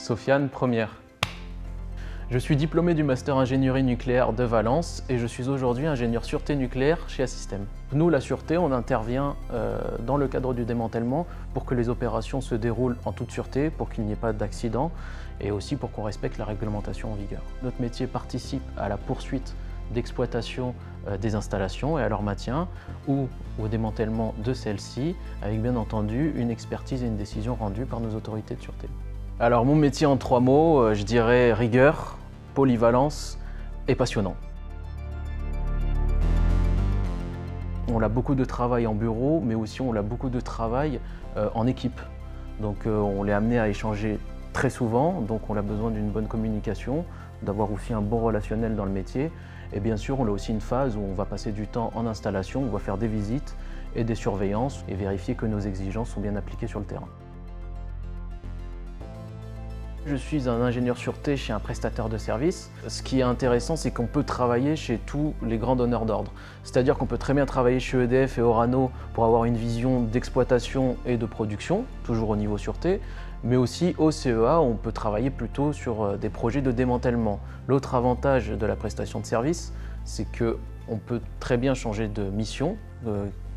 Sofiane, première. Je suis diplômé du master ingénierie nucléaire de Valence et je suis aujourd'hui ingénieur sûreté nucléaire chez Assystem. Nous, la sûreté, on intervient dans le cadre du démantèlement pour que les opérations se déroulent en toute sûreté, pour qu'il n'y ait pas d'accident et aussi pour qu'on respecte la réglementation en vigueur. Notre métier participe à la poursuite d'exploitation des installations et à leur maintien ou au démantèlement de celles-ci, avec bien entendu une expertise et une décision rendue par nos autorités de sûreté. Alors mon métier en 3 mots, je dirais rigueur, polyvalence et passionnant. On a beaucoup de travail en bureau, mais aussi on a beaucoup de travail en équipe. Donc on est amené à échanger très souvent, donc on a besoin d'une bonne communication, d'avoir aussi un bon relationnel dans le métier. Et bien sûr, on a aussi une phase où on va passer du temps en installation, on va faire des visites et des surveillances et vérifier que nos exigences sont bien appliquées sur le terrain. Je suis un ingénieur sûreté chez un prestataire de services. Ce qui est intéressant, c'est qu'on peut travailler chez tous les grands donneurs d'ordre. C'est-à-dire qu'on peut très bien travailler chez EDF et Orano pour avoir une vision d'exploitation et de production, toujours au niveau sûreté, mais aussi au CEA, on peut travailler plutôt sur des projets de démantèlement. L'autre avantage de la prestation de service, c'est qu'on peut très bien changer de mission,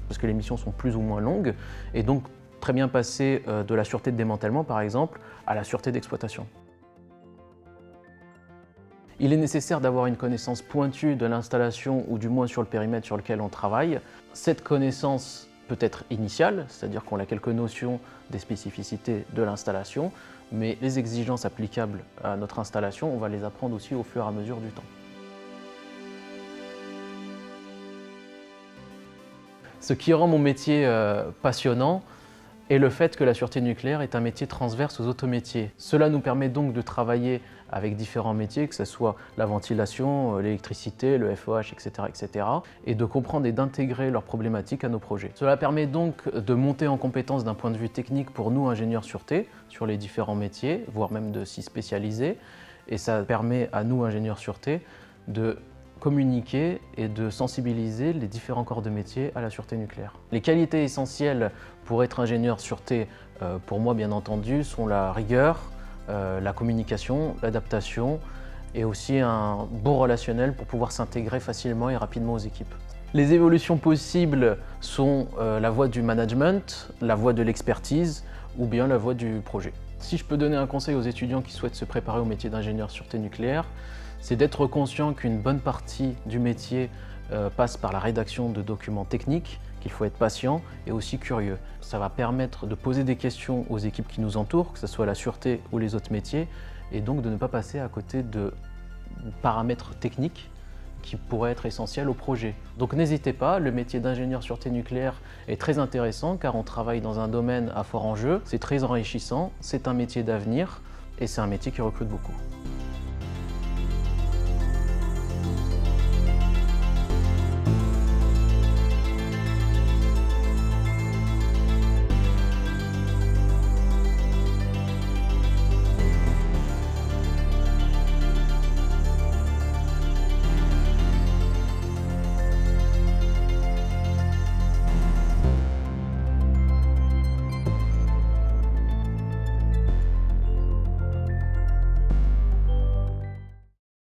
parce que les missions sont plus ou moins longues, et donc très bien passer de la sûreté de démantèlement, par exemple, à la sûreté d'exploitation. Il est nécessaire d'avoir une connaissance pointue de l'installation, ou du moins sur le périmètre sur lequel on travaille. Cette connaissance peut être initiale, c'est-à-dire qu'on a quelques notions des spécificités de l'installation, mais les exigences applicables à notre installation, on va les apprendre aussi au fur et à mesure du temps. Ce qui rend mon métier passionnant est le fait que la sûreté nucléaire est un métier transverse aux autres métiers. Cela nous permet donc de travailler avec différents métiers, que ce soit la ventilation, l'électricité, le FOH, etc., et de comprendre et d'intégrer leurs problématiques à nos projets. Cela permet donc de monter en compétence d'un point de vue technique pour nous, ingénieurs sûreté, sur les différents métiers, voire même de s'y spécialiser. Et ça permet à nous, ingénieurs sûreté, de communiquer et de sensibiliser les différents corps de métier à la sûreté nucléaire. Les qualités essentielles pour être ingénieur sûreté, pour moi bien entendu, sont la rigueur, la communication, l'adaptation et aussi un bon relationnel pour pouvoir s'intégrer facilement et rapidement aux équipes. Les évolutions possibles sont la voie du management, la voie de l'expertise ou bien la voie du projet. Si je peux donner un conseil aux étudiants qui souhaitent se préparer au métier d'ingénieur sûreté nucléaire, c'est d'être conscient qu'une bonne partie du métier passe par la rédaction de documents techniques, qu'il faut être patient et aussi curieux. Ça va permettre de poser des questions aux équipes qui nous entourent, que ce soit la sûreté ou les autres métiers, et donc de ne pas passer à côté de paramètres techniques qui pourraient être essentiels au projet. Donc n'hésitez pas, le métier d'ingénieur sûreté nucléaire est très intéressant car on travaille dans un domaine à fort enjeu, c'est très enrichissant, c'est un métier d'avenir et c'est un métier qui recrute beaucoup.